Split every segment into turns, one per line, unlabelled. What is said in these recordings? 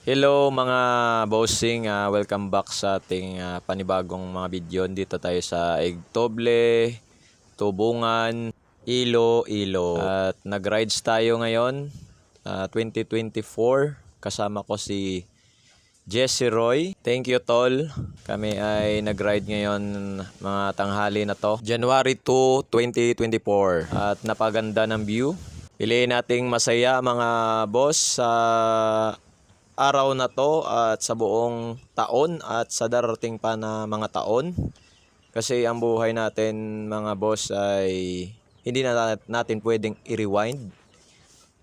Hello mga bossing, welcome back sa ating panibagong mga video. Dito tayo sa Igtoble, Tubungan, Iloilo. At nag-rides tayo ngayon, 2024. Kasama ko si Jesse Roy. Thank you tol. Kami ay nag-ride ngayon mga tanghali na to. January 2, 2024. At napaganda ng view. Piliin nating masaya mga boss sa araw na to at sa buong taon at sa darating pa na mga taon. Kasi ang buhay natin mga boss ay hindi na natin pwedeng i-rewind.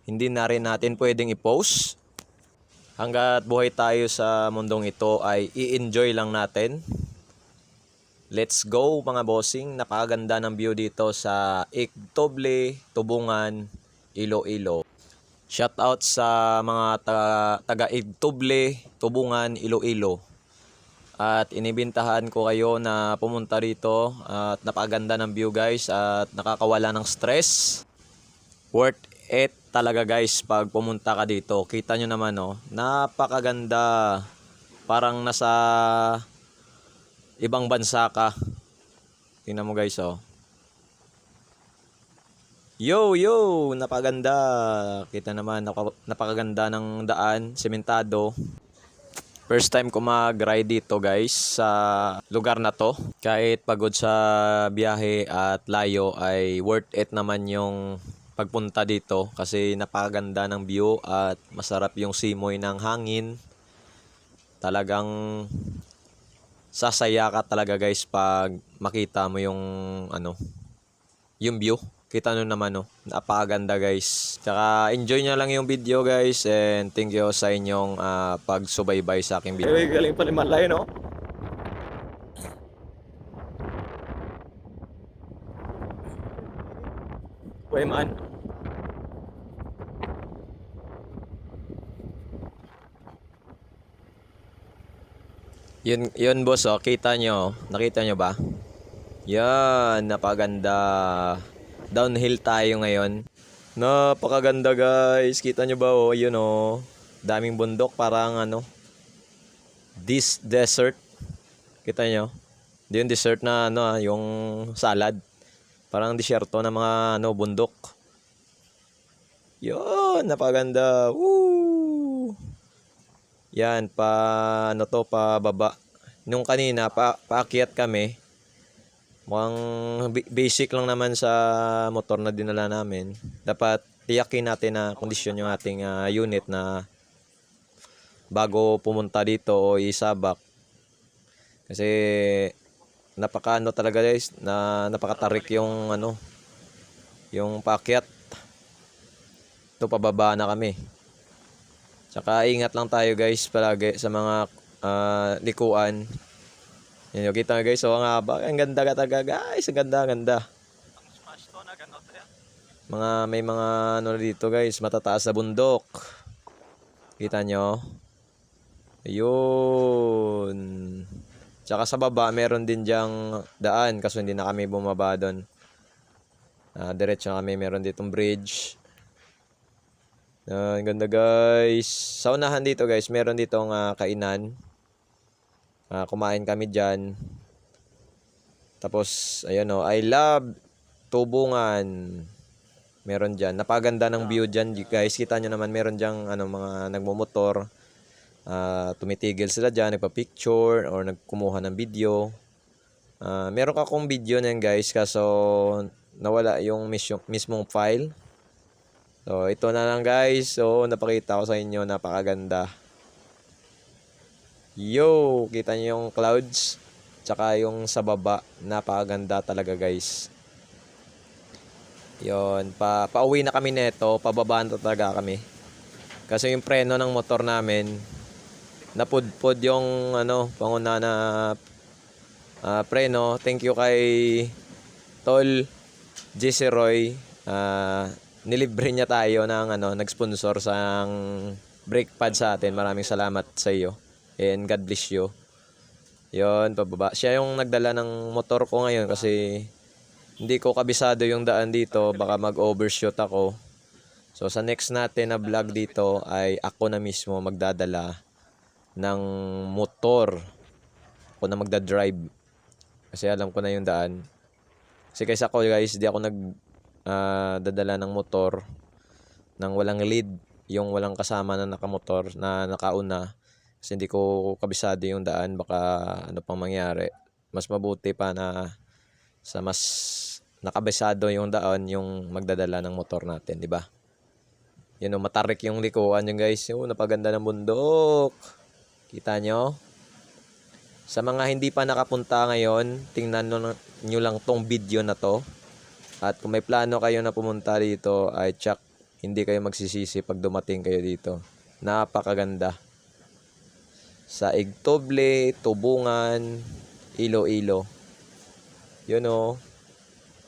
Hindi na rin natin pwedeng i-pause. Hanggat buhay tayo sa mundong ito ay i-enjoy lang natin. Let's go mga bossing. Napakaganda ng view dito sa Igtoble, Tubungan, Iloilo. Shout out sa mga taga Igtoble, Tubungan, Iloilo. At inibintahan ko kayo na pumunta rito at napakaganda ng view guys at nakakawala ng stress. Worth it talaga guys pag pumunta ka dito. Kita nyo naman napakaganda. Parang nasa ibang bansa ka. Tingnan mo guys Yo, napakaganda. Kita naman, napakaganda ng daan, sementado. First time ko mag-ride dito guys sa lugar na to. Kahit pagod sa biyahe at layo ay worth it naman yung pagpunta dito. Kasi napakaganda ng view at masarap yung simoy ng hangin. Talagang sasaya ka talaga guys pag makita mo yung yung view. Kita nyo naman napakaganda guys. Tsaka enjoy nyo lang yung video guys and thank you sa inyong pagsubaybay sa aking video. Galing pala malay no? Uy man. Yun boss kita nyo. Nakita nyo ba? Yan, napaganda. Downhill tayo ngayon. Napakaganda guys. Kita nyo ba yun daming bundok parang this desert. Kita nyo? Hindi yung desert na yung salad. Parang disyerto na mga bundok. Yun, napaganda. Woo! Yan, pa baba. Nung kanina, paakyat kami. Mukhang basic lang naman sa motor na dinala namin. Dapat tiyakin natin na kondisyon yung ating unit na bago pumunta dito o isabak. Kasi talaga guys, na napakatarik yung yung paakyat. Ito pababa na kami. Tsaka ingat lang tayo guys palagi sa mga likuan. Yan yung kita guys, ang haba. Ang ganda ka talaga guys, ang ganda. May mga dito guys, matataas na bundok. Kita nyo? Ayun. Tsaka sa baba, meron din dyang daan, kaso hindi na kami bumaba doon. Diretso na kami, meron ditong bridge. Ang ganda guys. Sa unahan dito guys, meron ditong kainan. Kumain kami dyan. Tapos, ayun I love Tubungan. Meron dyan. Napaganda ng view dyan guys. Kita nyo naman, meron dyan mga nagmumotor. Tumitigil sila dyan, nagpa-picture or nagkumuha ng video. Meron akong video na yan guys, kaso nawala yung mismong file. So, ito na lang guys. So, napakita ko sa inyo, napakaganda. Yo, kita niyo yung clouds tsaka yung sa baba, napakaganda talaga guys. Yon, pauwi na kami neto, pababa na talaga kami. Kasi yung preno ng motor namin napudpod yung panguna na preno. Thank you kay Tol Jesse Roy. Nilibre niya tayo ng nag-sponsor sa brake pad sa atin. Maraming salamat sa iyo. And God bless you. Yon, pababa. Siya yung nagdala ng motor ko ngayon kasi hindi ko kabisado yung daan dito. Baka mag-overshoot ako. So sa next natin na vlog dito ay ako na mismo magdadala ng motor ako na magdadrive. Kasi alam ko na yung daan. Kasi kaysa ko guys, di ako dadala ng motor nang walang lead, yung walang kasama na nakamotor na nakauna. Kasi hindi ko kabisado yung daan, baka ano pang mangyari. Mas mabuti pa na sa mas nakabisado yung daan yung magdadala ng motor natin, di ba? Yun o, matarik yung likuan yung guys. Yung napaganda ng bundok. Kita nyo? Sa mga hindi pa nakapunta ngayon, tingnan nyo lang tong video na to. At kung may plano kayo na pumunta dito, ay tsak, hindi kayo magsisisi pag dumating kayo dito. Napakaganda. Sa Igtoble, Tubungan, Iloilo. Yun o.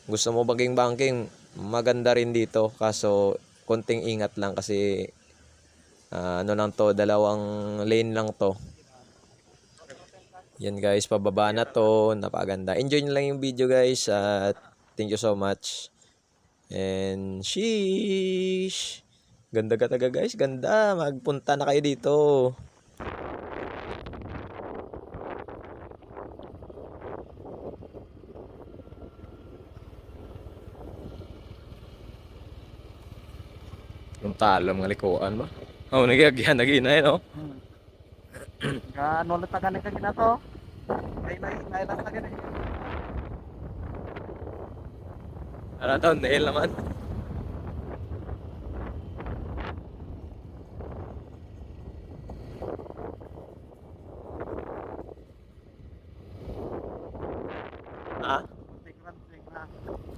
Gusto mo bangking-bangking, maganda rin dito. Kaso, konting ingat lang kasi ano lang to, dalawang lane lang to. Yan guys, pababa na to. Napakaganda. Enjoy nyo lang yung video guys. At thank you so much. And sheesh. Ganda ka taga guys. Ganda. Magpunta na kayo dito. Yung talo mga likuan ba? Oh, nagyagyan. Nag-inay no?
Ano na taga na to? Ay lang taga na.
Ano to? Nail naman. Ha?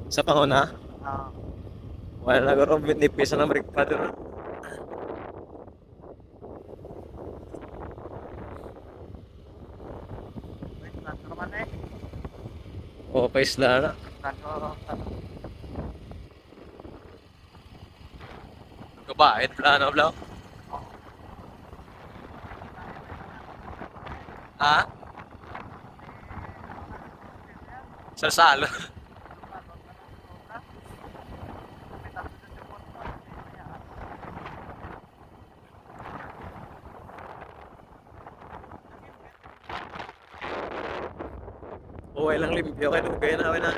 Sa panguna?
Ah,
Wala na garo nipis na brake pad no?
wait lang naman eh.
O, paisla na. Kabait, plano blau. Ha? Sasalo. Okay lang limpyo kayo. Kaya na na.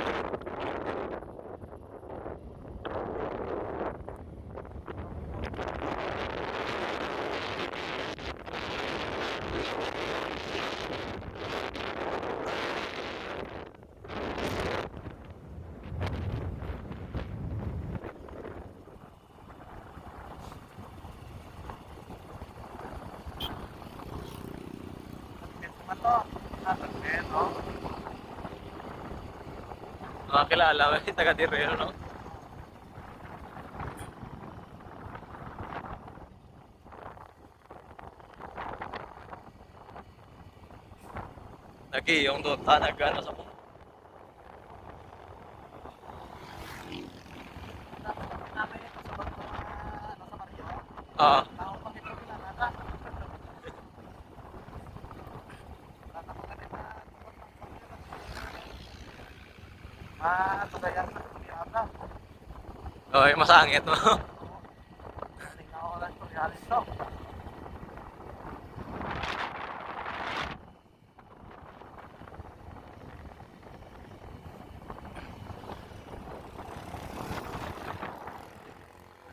Kilala mo yung taga Tirreno, no? Lagi yung Dota nag-ano sa Ah,
Tugayan sa Kumiata.
okay, masangit mo.
Tingnan ko lang Kumialis to.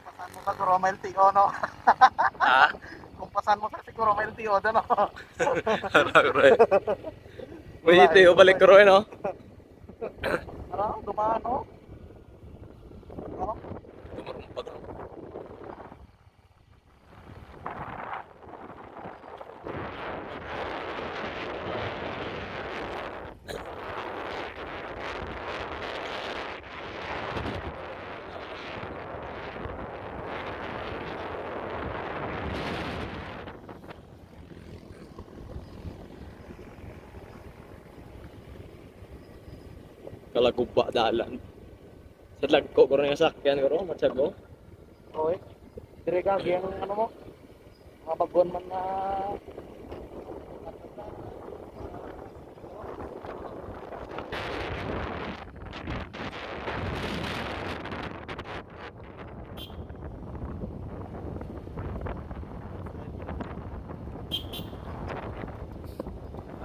Kumpasan mo sa Romel Tio, no?
Ha?
Kumpasan mo sa si Romel Tio, no?
Roy. Uy, ito yung balik ko Roy, no?
Ano? Dumaan, no? Ano?
Tumarumpag. Kalagubba dalan. Sa lagko ko rin yung sakyan ko rin, matsago.
Oy. Dire ka, yung ano mo? Mga baguan man na...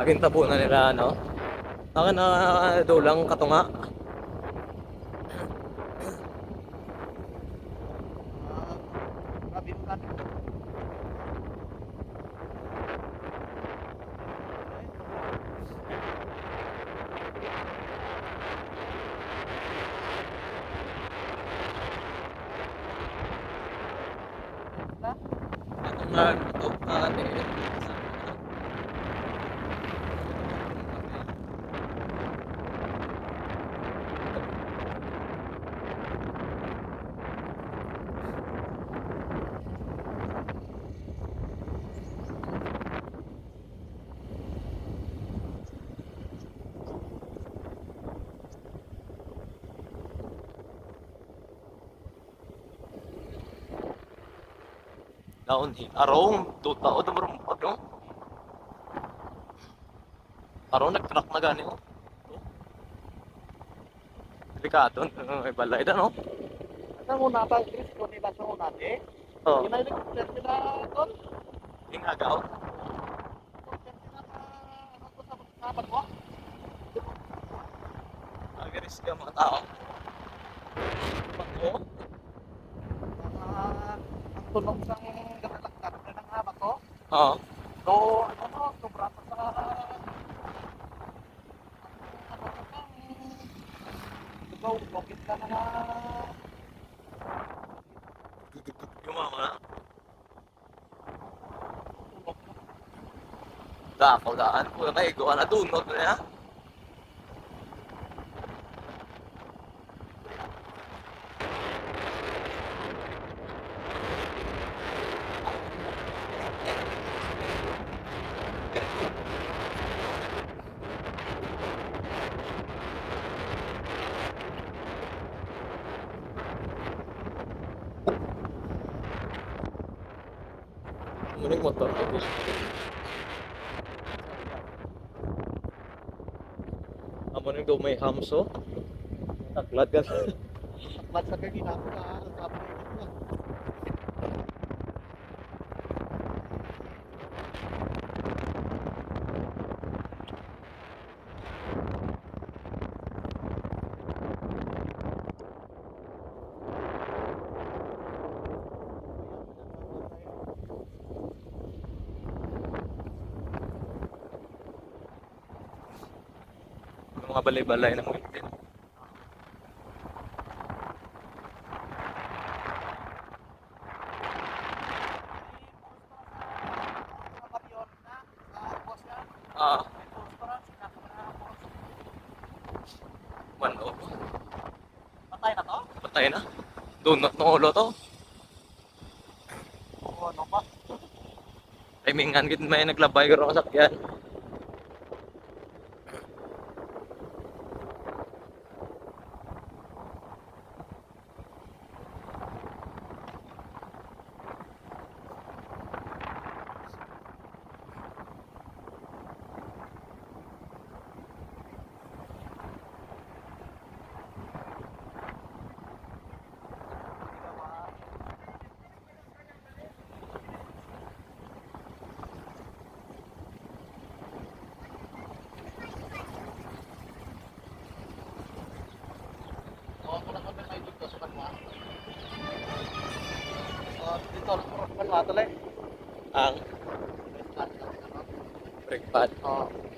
Aking tabunan nila, ano? Akin na dulang katunga.
Grabe yung natin.
Katunga, ito, ate. Daon arong tuta o dumurong no? Arong nag-truck na gani oh. Delikado, may balay na no?
Ano muna tayo, Chris? Kung nila siya muna natin.
Oh,
Ginailig ko nila doon.
ingagaw.
Ano to sa kapat mo?
Agaris ka mga tao. Pako.
Ang tunog ng gatalaktat na ng habat ko.
Oo.
So, ano no, sobra pa sa ikaw, bakit ka na
Yung mga dakaw daan po na kayo. Gawa na dunot na ya. Muning motor ko. Amo ning do may hamso. Taklat ka.
mat sa kagina ko na sabi ko.
Mga balay-balay na mo. Ah, mano.
Patay na to?
Patay na. Donut ng ulo to.
Oo, ano pa?
Timingan gid may naglabay garo sa sakyan.
Oo, ako lang kami may dito sa kanwa. Dito, sa kanwa tuloy.
Ang brake pad.
Oo.